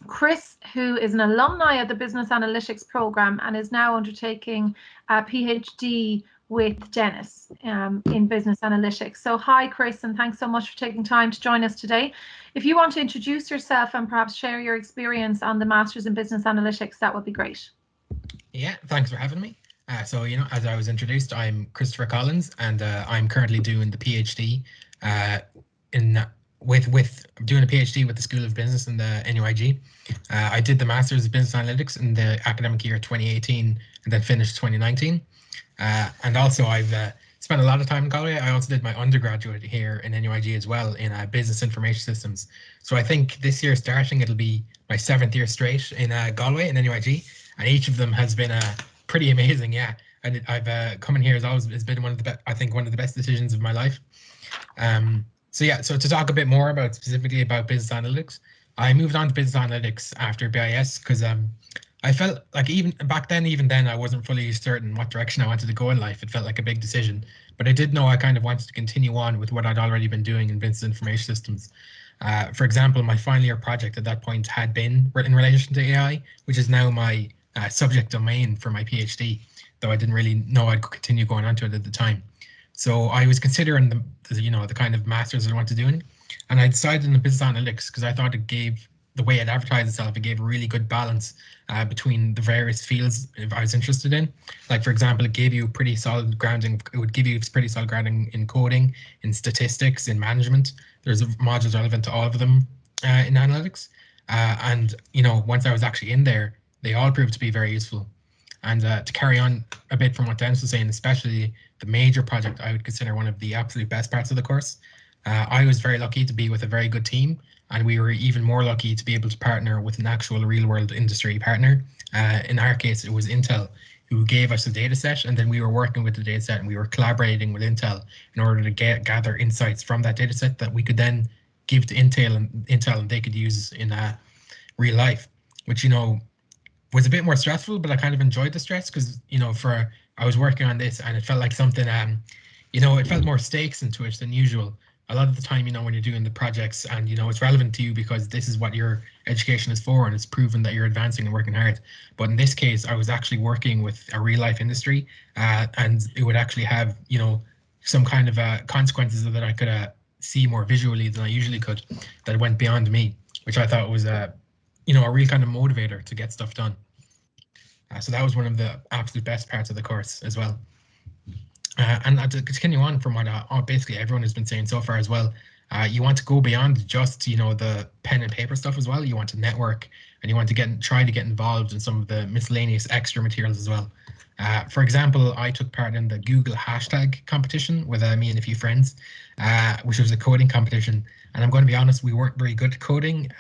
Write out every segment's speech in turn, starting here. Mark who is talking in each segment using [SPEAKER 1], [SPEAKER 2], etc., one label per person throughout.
[SPEAKER 1] Chris, who is an alumni of the Business Analytics program and is now undertaking a PhD with Dennis in Business Analytics. So hi, Chris, and thanks so much for taking time to join us today. If you want to introduce yourself and perhaps share your experience on the Masters in Business Analytics, that would be great.
[SPEAKER 2] Yeah, thanks for having me. So, as I was introduced, I'm Christopher Collins, and I'm currently doing the PhD with doing a PhD with the School of Business in the NUIG. I did the Masters of Business Analytics in the academic year 2018 and then finished 2019. And also I've spent a lot of time in Galway. I also did my undergraduate here in NUIG as well in Business Information Systems. So I think this year starting, it'll be my 7th year straight in Galway in NUIG, and each of them has been pretty amazing. Yeah, and I've coming here has been one of the best decisions of my life. So to talk a bit more about specifically about business analytics, I moved on to business analytics after BIS because I felt like even then, I wasn't fully certain what direction I wanted to go in life. It felt like a big decision, but I did know I kind of wanted to continue on with what I'd already been doing in business information systems. For example, my final year project at that point had been in relation to AI, which is now my subject domain for my PhD, though I didn't really know I'd continue going on to it at the time. So I was considering the kind of masters I wanted to do in, and I decided in the business analytics because I thought it gave the way it advertised itself. It gave a really good balance between the various fields I was interested in. Like, for example, it gave you pretty solid grounding. It would give you pretty solid grounding in coding, in statistics, in management. There's modules relevant to all of them in analytics. And once I was actually in there, they all proved to be very useful. And to carry on a bit from what Dennis was saying, especially the major project, I would consider one of the absolute best parts of the course. I was very lucky to be with a very good team, and we were even more lucky to be able to partner with an actual real-world industry partner. In our case, it was Intel, who gave us a data set, and then we were working with the data set and we were collaborating with Intel in order to gather insights from that data set that we could then give to Intel and they could use in real life, which was a bit more stressful, but I kind of enjoyed the stress because I was working on this and it felt like something it felt more stakes into it than usual. A lot of the time, when you're doing the projects and it's relevant to you because this is what your education is for and it's proven that you're advancing and working hard. But in this case, I was actually working with a real life industry and it would actually have some kind of consequences that I could see more visually than I usually could, that went beyond me, which I thought was a real kind of motivator to get stuff done. So that was one of the absolute best parts of the course as well. And to continue on from what basically everyone has been saying so far as well, you want to go beyond just the pen and paper stuff as well. You want to network, and you want to try to get involved in some of the miscellaneous extra materials as well. For example, I took part in the Google hashtag competition with me and a few friends, which was a coding competition. And I'm going to be honest, we weren't very good at coding.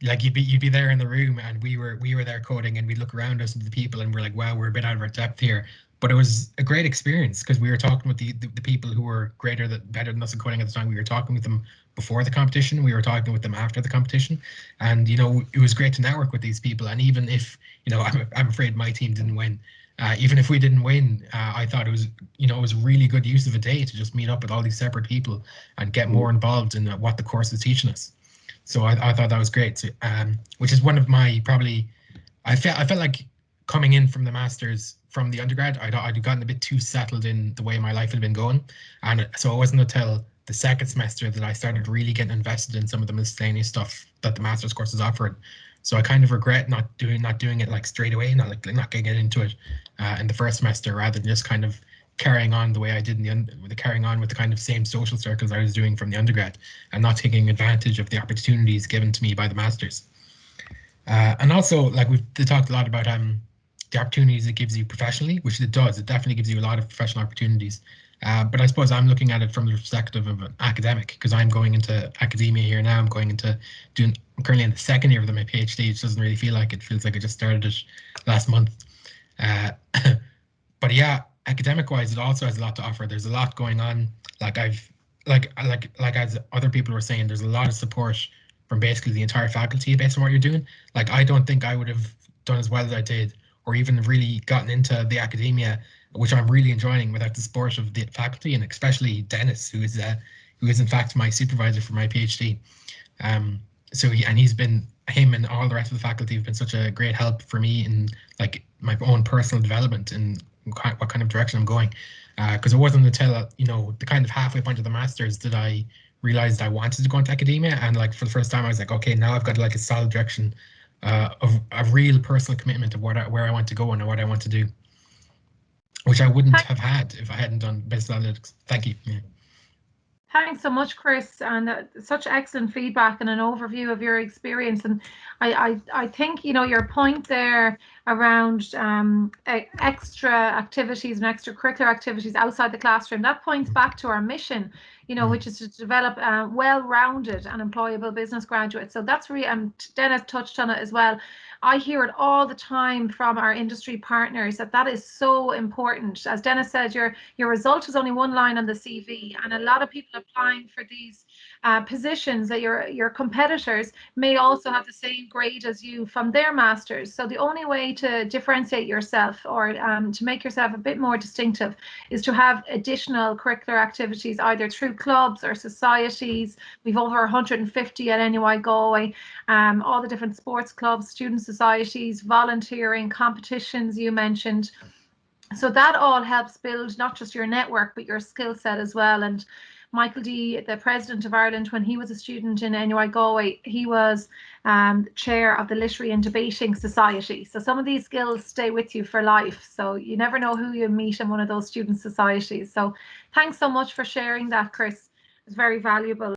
[SPEAKER 2] Like you'd be there in the room, and we were there coding, and we'd look around us at the people, and we're like, wow, we're a bit out of our depth here. But it was a great experience because we were talking with the people who were better than us in coding at the time. We were talking with them before the competition. We were talking with them after the competition, and it was great to network with these people. And even if I'm afraid my team didn't win. Even if we didn't win, I thought it was it was a really good use of a day to just meet up with all these separate people and get more involved in what the course is teaching us. So I thought that was great. So, which is one of my I felt like coming in from the masters from the undergrad, I'd gotten a bit too settled in the way my life had been going, and so it wasn't until the second semester that I started really getting invested in some of the miscellaneous stuff that the master's courses offered. So I kind of regret not doing it like straight away, not getting into it in the first semester, rather than just kind of carrying on the way I did carrying on with the kind of same social circles I was doing from the undergrad, and not taking advantage of the opportunities given to me by the masters. And also, like we've talked a lot about the opportunities it gives you professionally, which it does. It definitely gives you a lot of professional opportunities. But I suppose I'm looking at it from the perspective of an academic, because I'm going into academia here now. I'm currently in the second year of my PhD, which doesn't really feel like it. Feels like I just started it last month. But yeah, academic-wise, it also has a lot to offer. There's a lot going on. Like as other people were saying, there's a lot of support from basically the entire faculty based on what you're doing. Like, I don't think I would have done as well as I did, or even really gotten into the academia, which I'm really enjoying, without the support of the faculty, and especially Dennis, who is in fact my supervisor for my PhD. he's been, him and all the rest of the faculty have been such a great help for me in like my own personal development and what kind of direction I'm going. Because it wasn't until the kind of halfway point of the masters that I realized I wanted to go into academia, and like for the first time I was like, okay, now I've got like a solid direction of a real personal commitment of where I want to go and what I want to do, which I wouldn't have had if I hadn't done business analytics. Thank you. Yeah.
[SPEAKER 1] Thanks so much, Chris, and such excellent feedback and an overview of your experience. And I think your point there around extra activities and extracurricular activities outside the classroom, that points back to our mission, which is to develop well-rounded and employable business graduates. So that's really, Dennis touched on it as well. I hear it all the time from our industry partners that is so important. As Dennis said, your result is only one line on the CV, and a lot of people applying for these positions that your competitors may also have the same grade as you from their masters. So the only way to differentiate yourself or to make yourself a bit more distinctive is to have additional curricular activities, either through clubs or societies. We've over 150 at NUI Galway, all the different sports clubs, student societies, volunteering, competitions you mentioned. So that all helps build not just your network, but your skill set as well. And Michael D, the president of Ireland, when he was a student in NUI Galway, he was chair of the Literary and Debating Society. So some of these skills stay with you for life. So you never know who you meet in one of those student societies. So thanks so much for sharing that, Chris. It's very valuable.